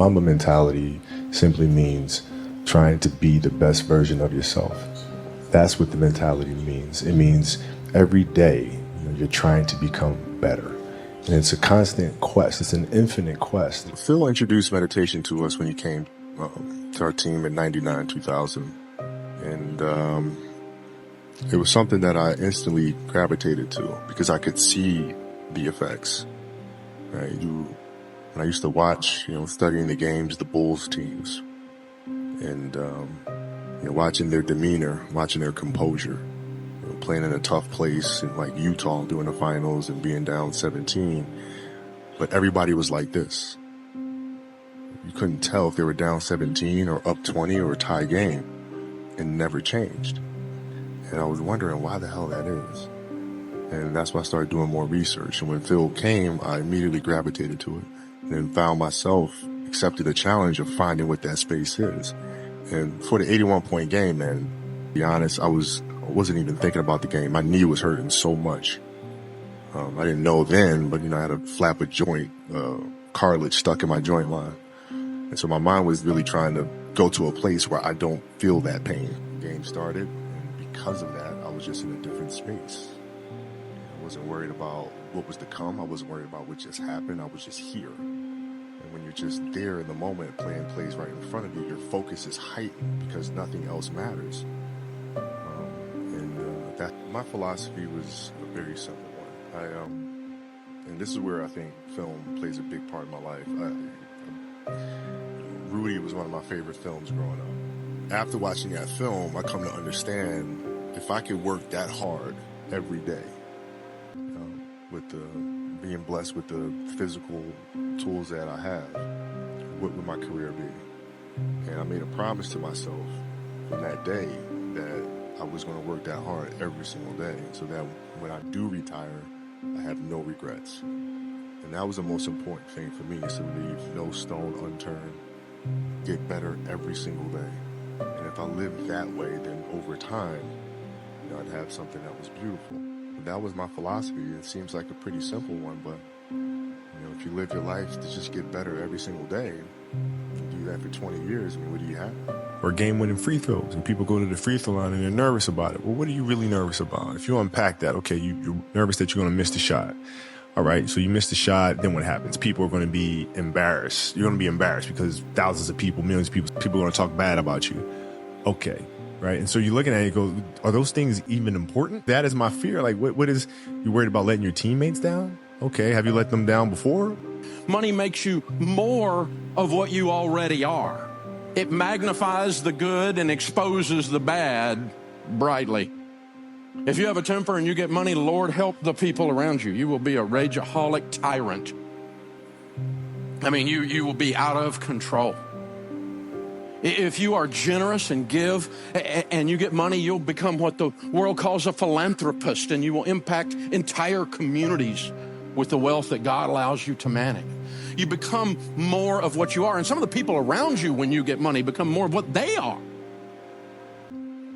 Mamba mentality simply means trying to be the best version of yourself. That's what the mentality means. It means every day you're trying to become better. And it's a constant quest. It's an infinite quest. Phil introduced meditation to us when he came to our team in 99, 2000. And it was something that I instantly gravitated to because I could see the effects. Right? When I used to watch, studying the games, the Bulls teams, and watching their demeanor, watching their composure, playing in a tough place in like Utah during the finals and being down 17, but everybody was like this. You couldn't tell if they were down 17 or up 20 or a tie game. It never changed. And I was wondering why the hell that is. And that's why I started doing more research. And when Phil came, I immediately gravitated to it and then found myself accepted the challenge of finding what that space is. And for the 81-point game, man, to be honest, I wasn't even thinking about the game. My knee was hurting so much. I didn't know then, but I had a flap of joint, cartilage stuck in my joint line. And so my mind was really trying to go to a place where I don't feel that pain. The game started, and because of that, I was just in a different space. I wasn't worried about what was to come. I wasn't worried about what just happened. I was just here. And when you're just there in the moment, playing plays right in front of you, your focus is heightened because nothing else matters. My philosophy was a very simple one. And this is where I think film plays a big part in my life. Rudy was one of my favorite films growing up. After watching that film, I come to understand if I could work that hard every day, with being blessed with the physical tools that I have, what would my career be? And I made a promise to myself from that day that I was going to work that hard every single day so that when I do retire, I have no regrets. And that was the most important thing for me, is to leave no stone unturned, get better every single day. And if I lived that way, then over time, I'd have something that was beautiful. But that was my philosophy. It seems like a pretty simple one, but if you live your life to just get better every single day, you do that for 20 years, what do you have? Or game-winning free throws, and people go to the free throw line and they're nervous about it. Well, what are you really nervous about? If you unpack that, okay, you're nervous that you're going to miss the shot. All right, so you miss the shot, then what happens? People are going to be embarrassed. You're going to be embarrassed because thousands of people, millions of people are going to talk bad about you. Okay, right? And so you're looking at it and you go, are those things even important? That is my fear. Like, what is, you worried about letting your teammates down? Okay, have you let them down before? Money makes you more of what you already are. It magnifies the good and exposes the bad brightly. If you have a temper and you get money, Lord, help the people around you. You will be a rageaholic tyrant. You will be out of control. If you are generous and give and you get money, you'll become what the world calls a philanthropist, and you will impact entire communities with the wealth that God allows you to manage. You become more of what you are. And some of the people around you, when you get money, become more of what they are.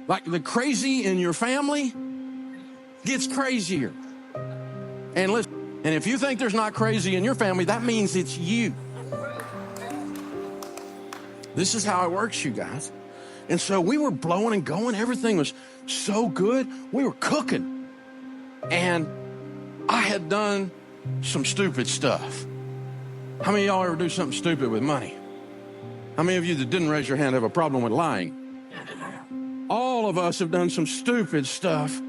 Like the crazy in your family gets crazier. And listen, and if you think there's not crazy in your family, that means it's you. This is how it works, you guys. And so we were blowing and going. Everything was so good. We were cooking. And I had done some stupid stuff. How many of y'all ever do something stupid with money? How many of you that didn't raise your hand have a problem with lying? All of us have done some stupid stuff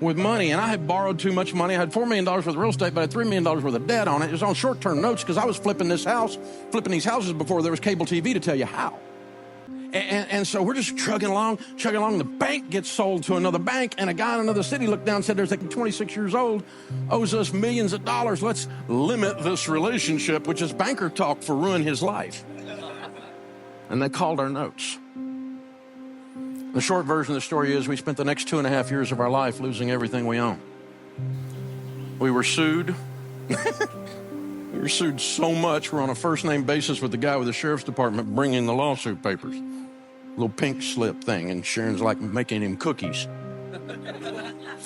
with money. And I had borrowed too much money. I had $4 million worth of real estate, but I had $3 million worth of debt on it. It was on short-term notes because I was flipping these houses before there was cable TV to tell you how. And so we're just chugging along. The bank gets sold to another bank, and a guy in another city looked down and said, there's like 26 years old, owes us millions of dollars. Let's limit this relationship, which is banker talk for ruin his life. And they called our notes. The short version of the story is we spent the next 2.5 years of our life losing everything we own. We were sued. We were sued so much, we're on a first-name basis with the guy with the sheriff's department bringing the lawsuit papers. Little pink slip thing, and Sharon's like making him cookies.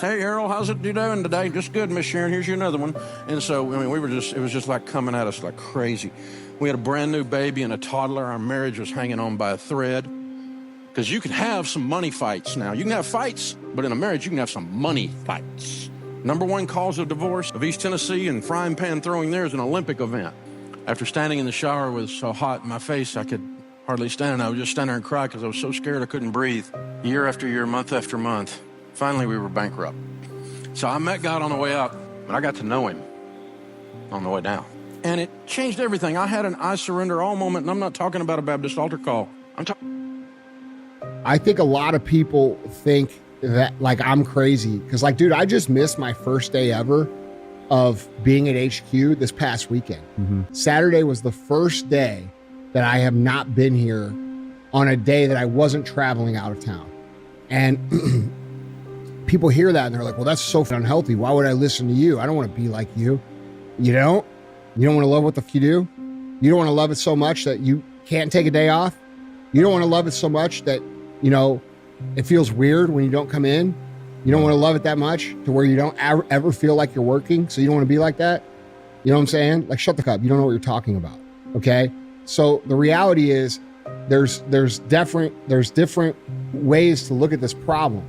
Hey, Harold, how's it you doing today? Just good, Miss Sharon. Here's you another one. And so, I mean, it was just like coming at us like crazy. We had a brand new baby and a toddler. Our marriage was hanging on by a thread. Because you can have some money fights now. You can have fights, but in a marriage, you can have some money fights. Number one cause of divorce of East Tennessee, and frying pan throwing there is an Olympic event. After standing in the shower with so hot in my face, I could hardly stand. I would just stand there and cry because I was so scared I couldn't breathe. Year after year, month after month. Finally, we were bankrupt. So I met God on the way up, but I got to know him on the way down. And it changed everything. I had an I surrender all moment, and I'm not talking about a Baptist altar call. I think a lot of people think that like I'm crazy because like, dude, I just missed my first day ever of being at HQ this past weekend. Saturday was the first day that I have not been here on a day that I wasn't traveling out of town. And people hear that and they're like, well, that's so unhealthy. Why would I listen to you? I don't want to be like you. You don't want to love what the f you do. You don't want to love it so much that you can't take a day off. You don't want to love it so much that, you know, it feels weird when you don't come in. You don't want to love it that much to where you don't ever feel like you're working. So you don't want to be like that. You know what I'm saying? Like, shut the cup. You don't know what you're talking about. Okay. So the reality is there's different ways to look at this problem.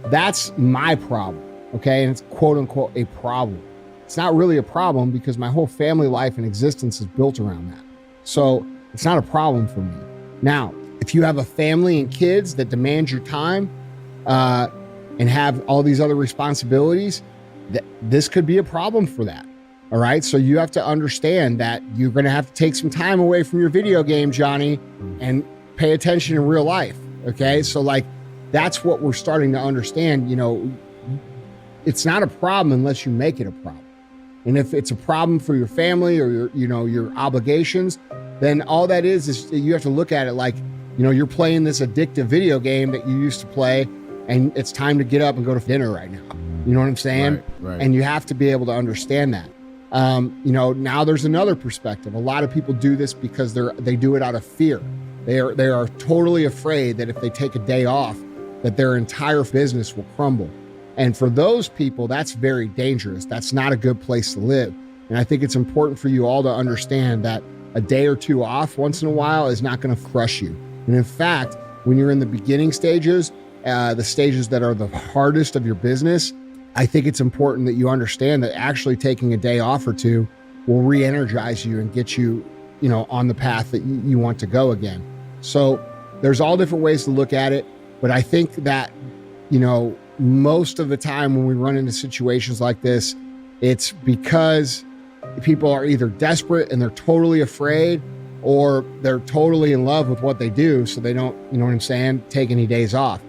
That's my problem. Okay. And it's quote unquote a problem. It's not really a problem because my whole family life and existence is built around that. So it's not a problem for me. Now, if you have a family and kids that demand your time and have all these other responsibilities, this could be a problem for that. All right. So you have to understand that you're going to have to take some time away from your video game, Johnny, and pay attention in real life. Okay. So like, that's what we're starting to understand. You know, it's not a problem unless you make it a problem. And if it's a problem for your family or your obligations, then all that is you have to look at it like, you know, you're playing this addictive video game that you used to play and it's time to get up and go to dinner right now. You know what I'm saying? Right. And you have to be able to understand that. You know, now there's another perspective. A lot of people do this because they do it out of fear. They are totally afraid that if they take a day off, that their entire business will crumble. And for those people, that's very dangerous. That's not a good place to live. And I think it's important for you all to understand that a day or two off once in a while is not going to crush you. And in fact, when you're in the beginning stages, the stages that are the hardest of your business, I think it's important that you understand that actually taking a day off or two will re-energize you and get you, you know, on the path that you want to go again. So there's all different ways to look at it. But I think that, you know, most of the time when we run into situations like this, it's because people are either desperate and they're totally afraid, or they're totally in love with what they do. So they don't, you know what I'm saying, take any days off.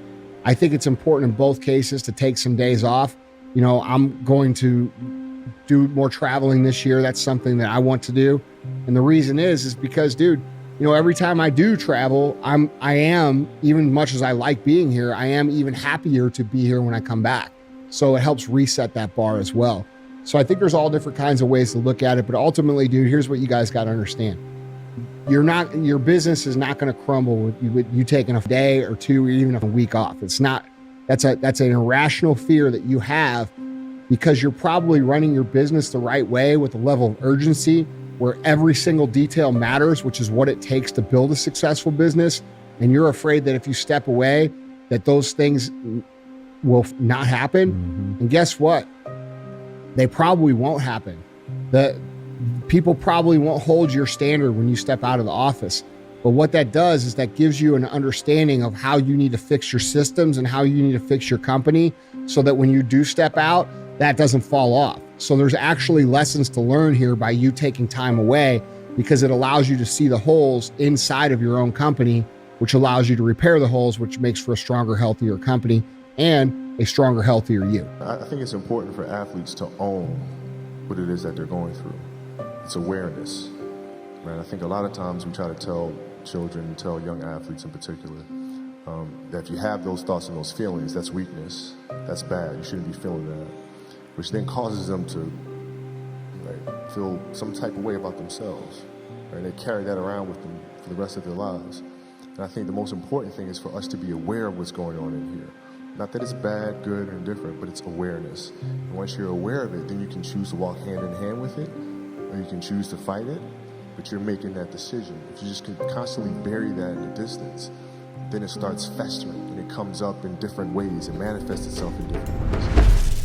I think it's important in both cases to take some days off. You know, I'm going to do more traveling this year. That's something that I want to do. And the reason is because, dude, you know, every time I do travel, I am, even much as I like being here, I am even happier to be here when I come back. So it helps reset that bar as well. So I think there's all different kinds of ways to look at it. But ultimately, dude, here's what you guys got to understand. Your business is not going to crumble with you taking a day or two or even a week off. It's not, that's an irrational fear that you have because you're probably running your business the right way with a level of urgency where every single detail matters, which is what it takes to build a successful business. And you're afraid that if you step away, that those things will not happen. And guess what? They probably won't happen. The people probably won't hold your standard when you step out of the office. But what that does is that gives you an understanding of how you need to fix your systems and how you need to fix your company so that when you do step out, that doesn't fall off. So there's actually lessons to learn here by you taking time away because it allows you to see the holes inside of your own company, which allows you to repair the holes, which makes for a stronger, healthier company and a stronger, healthier you. I think it's important for athletes to own what it is that they're going through. It's awareness, right? I think a lot of times we try to tell children, tell young athletes in particular, that if you have those thoughts and those feelings, that's weakness, that's bad, you shouldn't be feeling that, which then causes them to feel some type of way about themselves, right? They carry that around with them for the rest of their lives. And I think the most important thing is for us to be aware of what's going on in here. Not that it's bad, good, or indifferent, but it's awareness. And once you're aware of it, then you can choose to walk hand in hand with it, or you can choose to fight it, but you're making that decision. If you just can constantly bury that in the distance, then it starts festering and it comes up in different ways. It manifests itself in different ways.